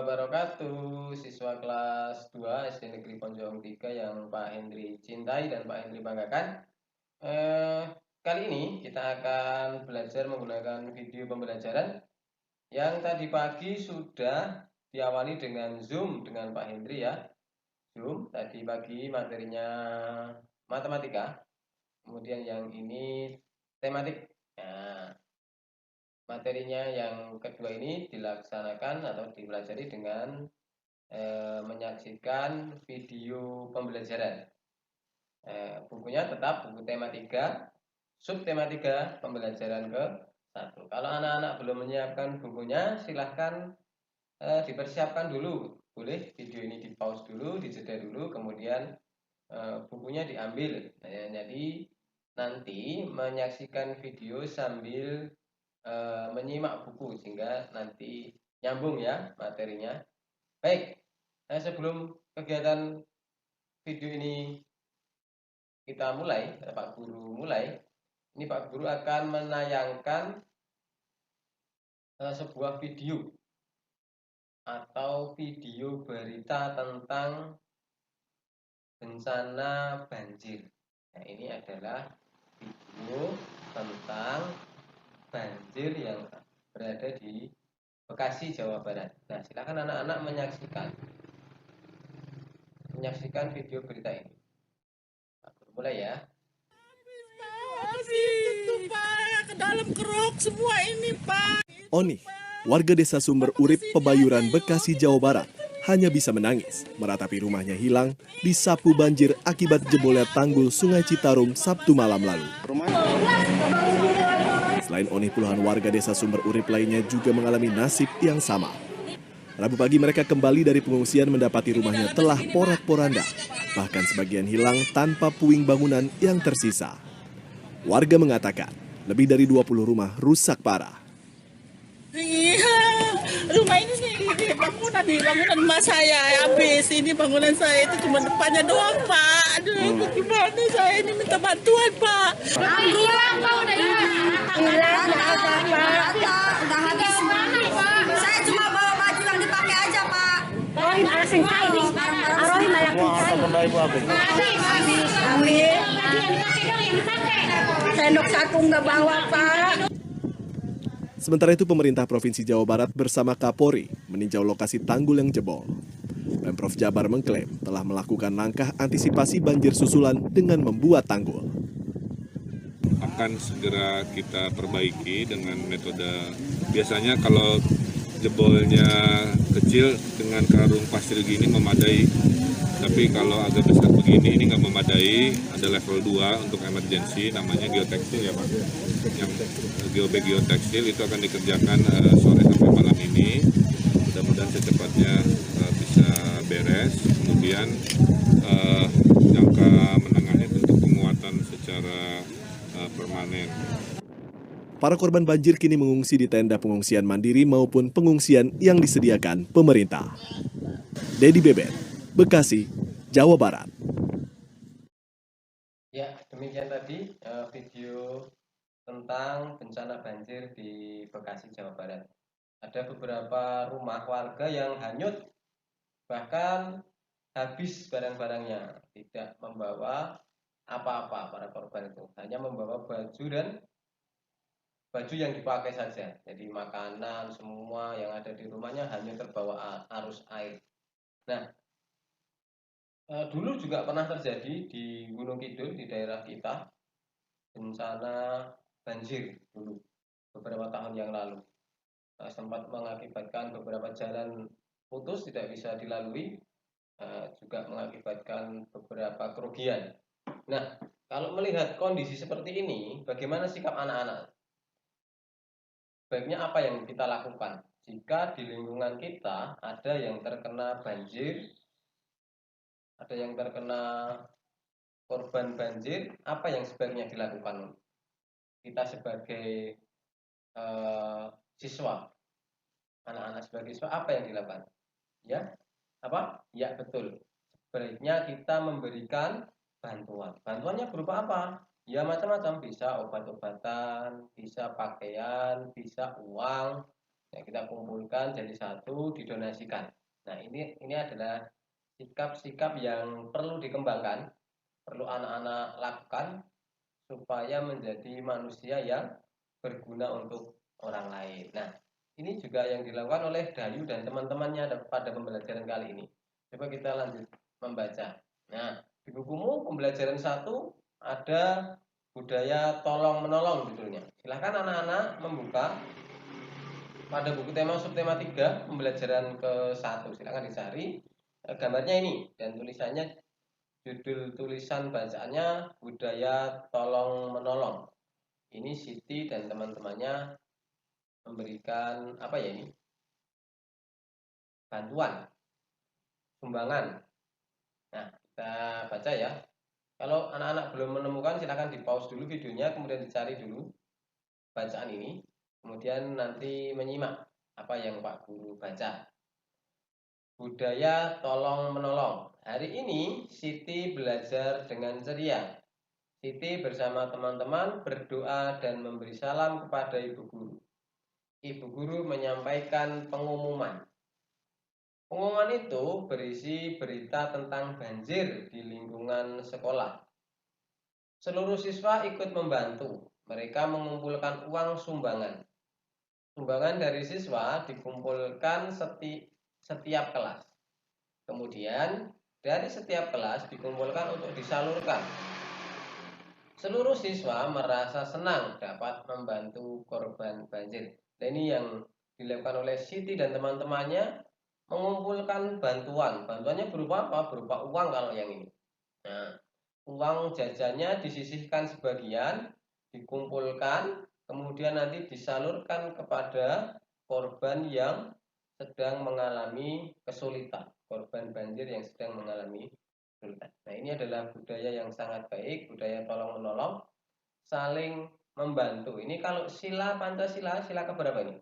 wabarakatuh, siswa kelas 2 SD Negeri Ponjong 3 yang Pak Hendri cintai dan Pak Hendri banggakan. Kali ini kita akan belajar menggunakan video pembelajaran yang tadi pagi sudah diawali dengan Zoom dengan Pak Hendri ya. Zoom tadi pagi materinya matematika, kemudian yang ini tematik. Nah, materinya yang kedua ini dilaksanakan atau dipelajari dengan menyaksikan video pembelajaran. Bukunya tetap buku tema 3, subtema 3, pembelajaran ke-1. Kalau anak-anak belum menyiapkan bukunya, silahkan dipersiapkan dulu. Boleh video ini di pause dulu, dijeda dulu, kemudian bukunya diambil. Jadi nanti menyaksikan video sambil menyimak buku sehingga nanti nyambung ya materinya. Baik, sebelum kegiatan video ini kita mulai, Pak Guru mulai, ini Pak Guru akan menayangkan sebuah video atau video berita tentang bencana banjir. Nah, ini adalah video tentang banjir yang berada di Bekasi, Jawa Barat. Nah, silakan anak-anak menyaksikan video berita ini. Mulai ya. Itu Pak, ke dalam keruk semua ini Pak. Oni, warga desa Sumber Urip, Pebayuran, Bekasi, Jawa Barat, hanya bisa menangis meratapi rumahnya hilang disapu banjir akibat jebolnya tanggul Sungai Citarum Sabtu malam lalu. Selain Oni, puluhan warga desa Sumber Urip lainnya juga mengalami nasib yang sama. Rabu pagi mereka kembali dari pengungsian mendapati rumahnya telah porak-poranda, bahkan sebagian hilang tanpa puing bangunan yang tersisa. Warga mengatakan lebih dari 20 rumah rusak parah. Iya, rumah ini nih bangunan rumah saya habis. Ini bangunan saya itu cuma depannya doang Pak. Aduh, gimana saya ini minta bantuan Pak. Hilang Pak, udah hilang. Hilang, nggak ada Pak. Udah habis mana Pak? Saya cuma bawa baju yang dipakai aja Pak. Arohin asing kain, arohin layak kain. Habis. Yang dipakai dong, yang dipakai. Sendok satu nggak bawa Pak. Sementara itu pemerintah Provinsi Jawa Barat bersama Kapolri meninjau lokasi tanggul yang jebol. Pemprov Jabar mengklaim telah melakukan langkah antisipasi banjir susulan dengan membuat tanggul. Akan segera kita perbaiki dengan metode, biasanya kalau jebolnya kecil dengan karung pasir gini memadai, tapi kalau agak besar begini ini nggak memadai. Ada level 2 untuk emergency, namanya geotekstil ya Pak. Yang geotekstil itu akan dikerjakan sore sampai malam ini. Mudah-mudahan secepatnya bisa beres. Kemudian jangka menengahnya tentu penguatan secara permanen. Para korban banjir kini mengungsi di tenda pengungsian mandiri maupun pengungsian yang disediakan pemerintah. Dedi Beben, Bekasi, Jawa Barat. Ya, demikian tadi video tentang bencana banjir di Bekasi, Jawa Barat. Ada beberapa rumah warga yang hanyut, bahkan habis barang-barangnya, tidak membawa apa-apa para korban itu, hanya membawa baju dan baju yang dipakai saja. Jadi makanan semua yang ada di rumahnya hanya terbawa arus air. Nah, dulu juga pernah terjadi di Gunung Kidul di daerah kita bencana banjir dulu beberapa tahun yang lalu, sempat mengakibatkan beberapa jalan putus tidak bisa dilalui, juga mengakibatkan beberapa kerugian. Nah, kalau melihat kondisi seperti ini, bagaimana sikap anak-anak? Baiknya apa yang kita lakukan jika di lingkungan kita ada yang terkena banjir, ada yang terkena korban banjir, apa yang sebaiknya dilakukan? Kita sebagai siswa, anak-anak sebagai siswa, apa yang dilakukan? Ya, apa? Ya, betul. Sebaiknya kita memberikan bantuan. Bantuannya berupa apa? Ya macam-macam, bisa obat-obatan, bisa pakaian, bisa uang, Nah, kita kumpulkan jadi satu, didonasikan. Nah, ini adalah sikap-sikap yang perlu dikembangkan, perlu anak-anak lakukan supaya menjadi manusia yang berguna untuk orang lain. Nah, ini juga yang dilakukan oleh Dayu dan teman-temannya pada pembelajaran kali ini. Coba kita lanjut membaca. Nah, di bukumu pembelajaran 1 ada budaya tolong menolong judulnya. Silahkan anak-anak membuka pada buku tema subtema 3 pembelajaran ke-1. Silahkan dicari gambarnya ini dan tulisannya, judul tulisan bacaannya budaya tolong menolong. Ini Siti dan teman-temannya memberikan apa ya ini? Bantuan, sumbangan. Nah, kita baca ya. Kalau anak-anak belum menemukan silahkan di pause dulu videonya, kemudian dicari dulu bacaan ini, kemudian nanti menyimak apa yang Pak Guru baca. Budaya tolong menolong. Hari ini Siti belajar dengan ceria. Siti bersama teman-teman berdoa dan memberi salam kepada Ibu Guru. Ibu Guru menyampaikan pengumuman. Pengumuman itu berisi berita tentang banjir di lingkungan sekolah. Seluruh siswa ikut membantu. Mereka mengumpulkan uang sumbangan. Sumbangan dari siswa dikumpulkan setiap kelas. Kemudian dari setiap kelas dikumpulkan untuk disalurkan. Seluruh siswa merasa senang dapat membantu korban banjir. Dan ini yang dilakukan oleh Siti dan teman-temannya, mengumpulkan bantuan. Bantuannya berupa apa? Berupa uang kalau yang ini. Nah, uang jajannya disisihkan sebagian, dikumpulkan, kemudian nanti disalurkan kepada korban yang sedang mengalami kesulitan, korban banjir yang sedang mengalami kesulitan. Nah, ini adalah budaya yang sangat baik, budaya tolong menolong, saling membantu. Ini kalau sila Pancasila, sila keberapa ini?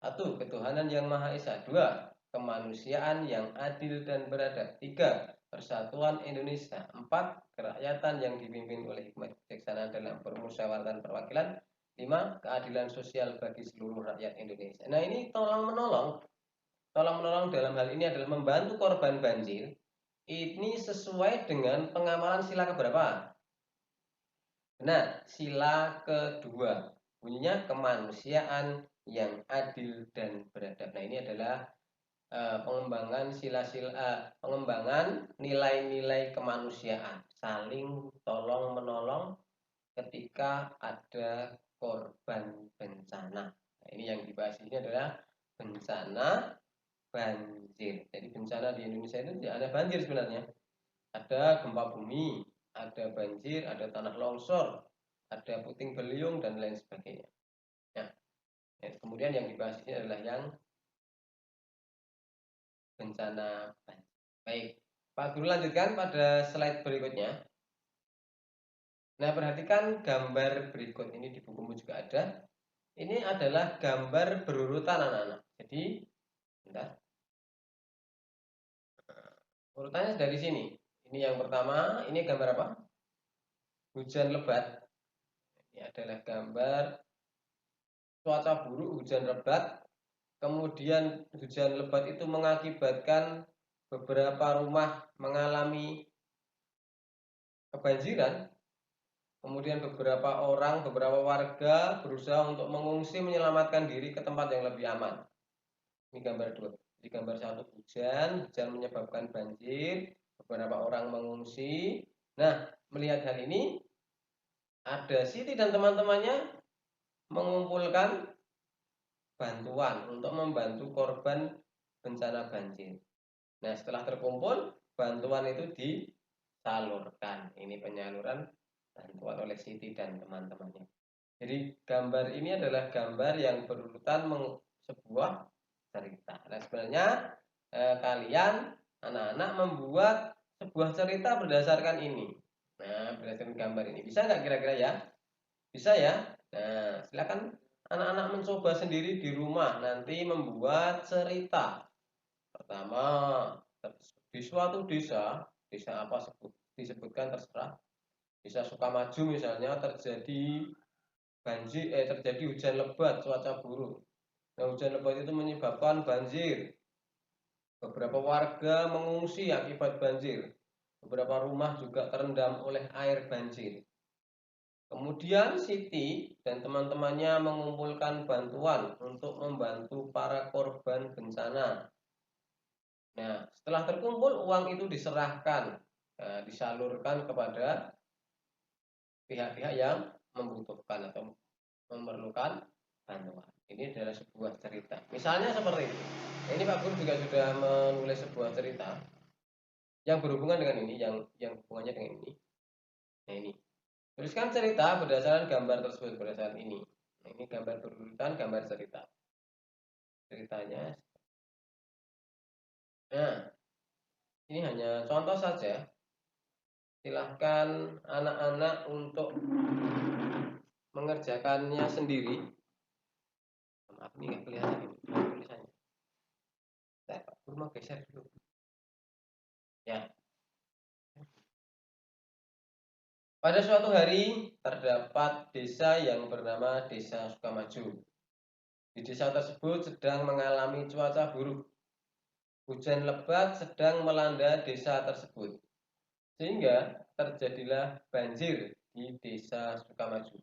1. Ketuhanan yang Maha Esa. 2. Kemanusiaan yang adil dan beradab. 3. Persatuan Indonesia. 4. Kerakyatan yang dipimpin oleh hikmat bijaksana dalam permusyawaratan perwakilan. 5. Keadilan sosial bagi seluruh rakyat Indonesia. Nah, ini tolong menolong. Tolong menolong dalam hal ini adalah membantu korban banjir. Ini sesuai dengan pengamalan sila keberapa? Benar, sila kedua. Bunyinya kemanusiaan yang adil dan beradab. Nah, ini adalah pengembangan pengembangan nilai-nilai kemanusiaan, saling tolong menolong ketika ada korban bencana. Nah, ini yang dibahas ini adalah bencana banjir. Jadi bencana di Indonesia itu tidak ada banjir sebenarnya. Ada gempa bumi, ada banjir, ada tanah longsor, ada puting beliung dan lain sebagainya. Nah, kemudian yang dibahas ini adalah yang bencana banjir. Baik, Pak Guru lanjutkan pada slide berikutnya. Nah, perhatikan gambar berikut ini di bukumu juga ada. Ini adalah gambar berurutan anak-anak. Jadi, bentar. Urutannya dari sini. Ini yang pertama, ini gambar apa? Hujan lebat. Ini adalah gambar cuaca buruk, hujan lebat. Kemudian hujan lebat itu mengakibatkan beberapa rumah mengalami kebanjiran. Kemudian beberapa warga berusaha untuk mengungsi, menyelamatkan diri ke tempat yang lebih aman. Ini gambar 2. Di gambar 1 hujan menyebabkan banjir, beberapa orang mengungsi. Nah, melihat hal ini, ada Siti dan teman-temannya mengumpulkan bantuan untuk membantu korban bencana banjir. Nah, setelah terkumpul, bantuan itu disalurkan. Ini penyaluran bantuan oleh Siti dan teman-temannya. Jadi gambar ini adalah gambar yang berurutan sebuah cerita. Nah, sebenarnya kalian anak-anak membuat sebuah cerita berdasarkan ini. Nah, berdasarkan gambar ini. Bisa nggak kira-kira ya? Bisa ya? Nah, silakan anak-anak mencoba sendiri di rumah nanti membuat cerita. Pertama, di suatu desa apa disebutkan terserah. Desa Sukamaju misalnya terjadi banjir, terjadi hujan lebat, cuaca buruk. Nah, hujan lebat itu menyebabkan banjir. Beberapa warga mengungsi akibat banjir. Beberapa rumah juga terendam oleh air banjir. Kemudian Siti dan teman-temannya mengumpulkan bantuan untuk membantu para korban bencana. Nah, setelah terkumpul uang itu diserahkan, disalurkan kepada pihak-pihak yang membutuhkan atau memerlukan bantuan. Ini adalah sebuah cerita. Misalnya seperti ini. Ini Pak Guru juga sudah menulis sebuah cerita yang berhubungan dengan ini, yang hubungannya dengan ini. Nah ini, tuliskan cerita berdasarkan gambar tersebut berdasarkan ini. Nah, ini gambar berurutan, gambar cerita. Ceritanya. Nah, ini hanya contoh saja. Silahkan anak-anak untuk mengerjakannya sendiri. Maaf ini nggak kelihatan ini tulisannya. Saya Pak Guru mau geser dulu. Ya. Pada suatu hari terdapat desa yang bernama Desa Sukamaju. Di desa tersebut sedang mengalami cuaca buruk. Hujan lebat sedang melanda desa tersebut. Sehingga terjadilah banjir di Desa Sukamaju.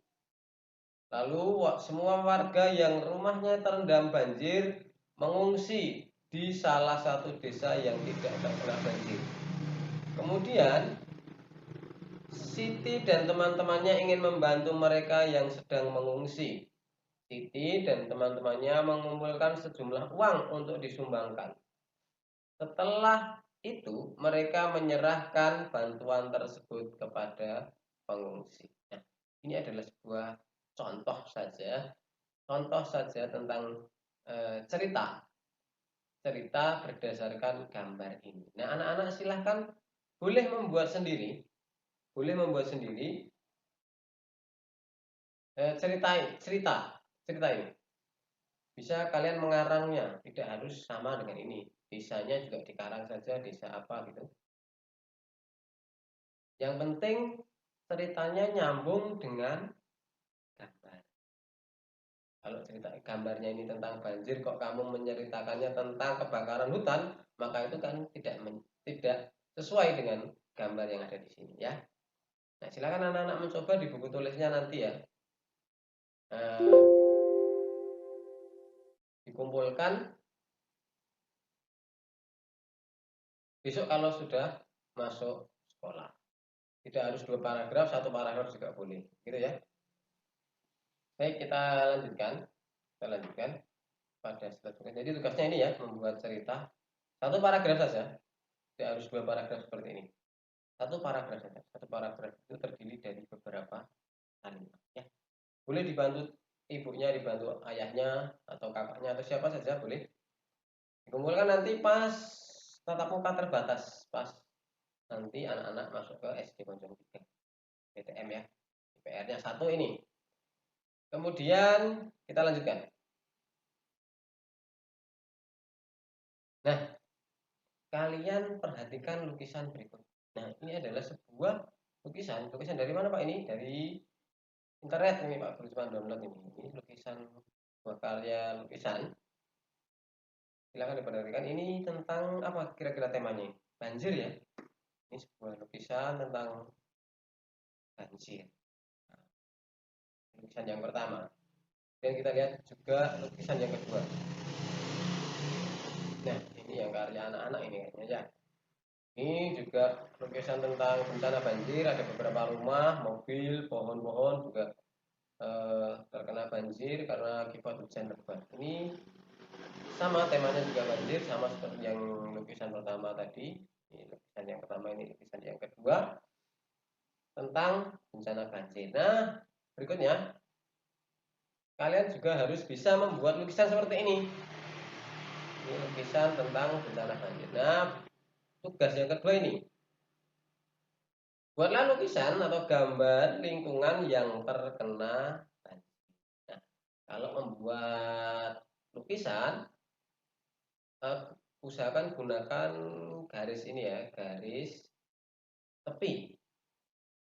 Lalu semua warga yang rumahnya terendam banjir mengungsi di salah satu desa yang tidak terkena banjir. Kemudian Siti dan teman-temannya ingin membantu mereka yang sedang mengungsi. Siti dan teman-temannya mengumpulkan sejumlah uang untuk disumbangkan. Setelah itu mereka menyerahkan bantuan tersebut kepada pengungsi. Nah, ini adalah sebuah contoh saja tentang cerita berdasarkan gambar ini. Nah, anak-anak silahkan boleh membuat sendiri cerita ini. Bisa kalian mengarangnya, tidak harus sama dengan ini. Desanya juga dikarang saja, desa apa gitu. Yang penting ceritanya nyambung dengan gambar. Kalau cerita gambarnya ini tentang banjir, kok kamu menceritakannya tentang kebakaran hutan, maka itu kan tidak sesuai dengan gambar yang ada di sini ya. Nah, silakan anak-anak mencoba di buku tulisnya nanti ya. Dikumpulkan besok kalau sudah masuk sekolah. Tidak harus 2 paragraf, 1 paragraf juga boleh, gitu ya. Baik, kita lanjutkan pada selanjutnya. Jadi tugasnya ini ya, membuat cerita 1 paragraf saja, tidak harus 2 paragraf seperti ini. 1 paragraf saja. 1 paragraf itu terdiri dari beberapa kalimat ya. Boleh dibantu ibunya, dibantu ayahnya atau kakaknya atau siapa saja boleh. Dikumpulkan nanti pas tatap muka terbatas, pas nanti anak-anak masuk ke SD Bonjong 3 PTM ya. PR-nya 1 ini. Kemudian kita lanjutkan. Nah, kalian perhatikan lukisan berikut. Nah, ini adalah sebuah lukisan. Lukisan dari mana Pak ini? Dari internet ini Pak, cuma download ini. Ini lukisan, sebuah karya lukisan. Silakan diperhatikan. Ini tentang apa kira-kira temanya? Banjir ya. Ini sebuah lukisan tentang banjir. Nah, lukisan yang pertama. Dan kita lihat juga lukisan yang kedua. Nah, ini yang karya anak-anak ini kayaknya ya. Ini juga lukisan tentang bencana banjir. Ada beberapa rumah, mobil, pohon-pohon juga terkena banjir karena akibat hujan lebat. Ini sama temanya juga banjir, sama seperti yang lukisan pertama tadi. Ini lukisan yang pertama, ini lukisan yang kedua tentang bencana banjir. Nah, berikutnya kalian juga harus bisa membuat lukisan seperti ini. Ini lukisan tentang bencana banjir. Nah, tugas yang kedua ini, buatlah lukisan atau gambar lingkungan yang terkena banjir. Nah, kalau membuat lukisan, usahakan gunakan garis ini ya, garis tepi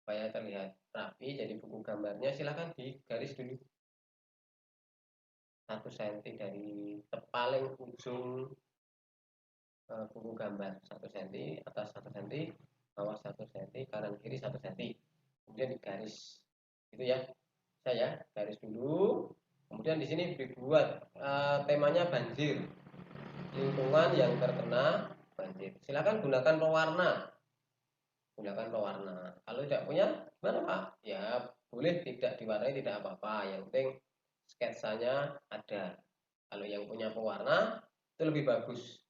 supaya terlihat rapi. Jadi buku gambarnya silahkan digaris dulu. 1 cm dari paling ujung buku gambar 1 cm, atas 1 cm, bawah 1 cm, kanan kiri 1 cm. Kemudian digaris. Gitu ya. Saya garis dulu. Kemudian di sini dibuat temanya banjir. Lingkungan yang terkena banjir. Silakan gunakan pewarna. Gunakan pewarna. Kalau tidak punya, gimana Pak? Ya boleh tidak diwarnai, tidak apa-apa. Yang penting sketsanya ada. Kalau yang punya pewarna itu lebih bagus.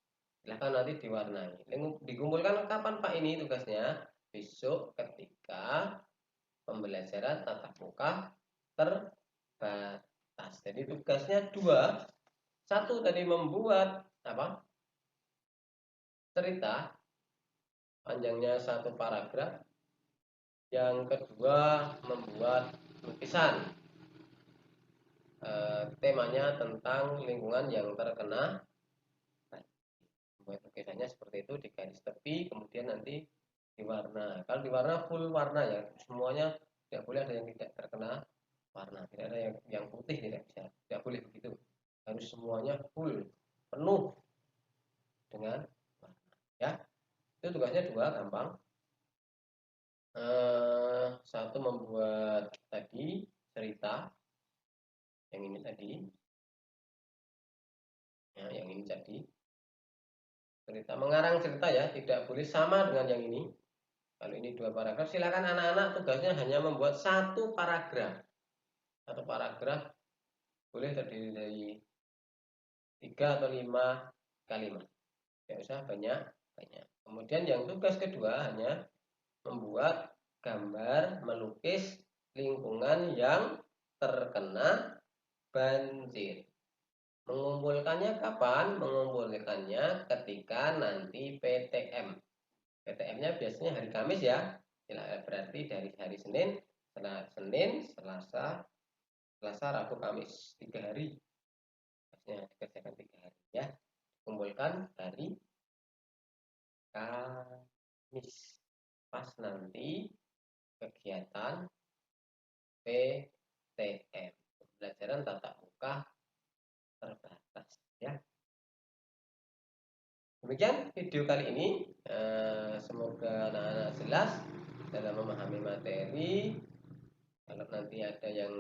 Silahkan nanti diwarnai. Dikumpulkan kapan Pak ini tugasnya? Besok ketika pembelajaran tatap muka terbatas. Jadi tugasnya 2. 1 tadi membuat apa? Cerita panjangnya 1 paragraf. Yang kedua membuat lukisan. Temanya tentang lingkungan yang terkena. Buat lukisannya seperti itu, di garis tepi, kemudian nanti diwarna. Kalau diwarna full warna ya, semuanya tidak boleh ada yang tidak terkena warna, tidak ada yang putih, tidak bisa, tidak boleh begitu. Harus semuanya full, penuh dengan warna. Ya, itu tugasnya 2, gampang. 1 membuat tadi cerita, yang ini tadi, ya, yang ini tadi. Cerita, mengarang cerita ya, tidak boleh sama dengan yang ini. Kalau ini 2 paragraf, silakan anak-anak tugasnya hanya membuat 1 paragraf. 1 paragraf boleh terdiri dari 3 atau 5 kalimat. Tidak usah banyak-banyak. Kemudian yang tugas kedua hanya membuat gambar melukis lingkungan yang terkena banjir. Mengumpulkannya kapan? Mengumpulkannya ketika nanti PTM. PTM-nya biasanya hari Kamis ya. Berarti dari hari Senin, Selasa, Rabu, Kamis. 3 hari. Biasanya dikerjakan 3 hari ya. Kumpulkan hari Kamis. Pas nanti kegiatan PTM. Pembelajaran tatap muka terbatas ya. Demikian video kali ini. Semoga anak-anak jelas dalam memahami materi. Kalau nanti ada yang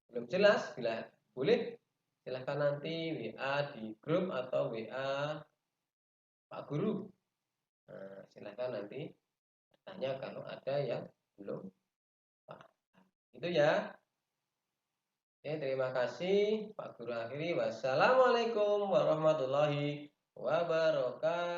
belum jelas, bila boleh silahkan nanti WA di grup atau WA Pak Guru. Silahkan nanti bertanya kalau ada yang belum paham. Itu ya. Oke, terima kasih Pak Guru akhiri. Wassalamualaikum warahmatullahi wabarakatuh.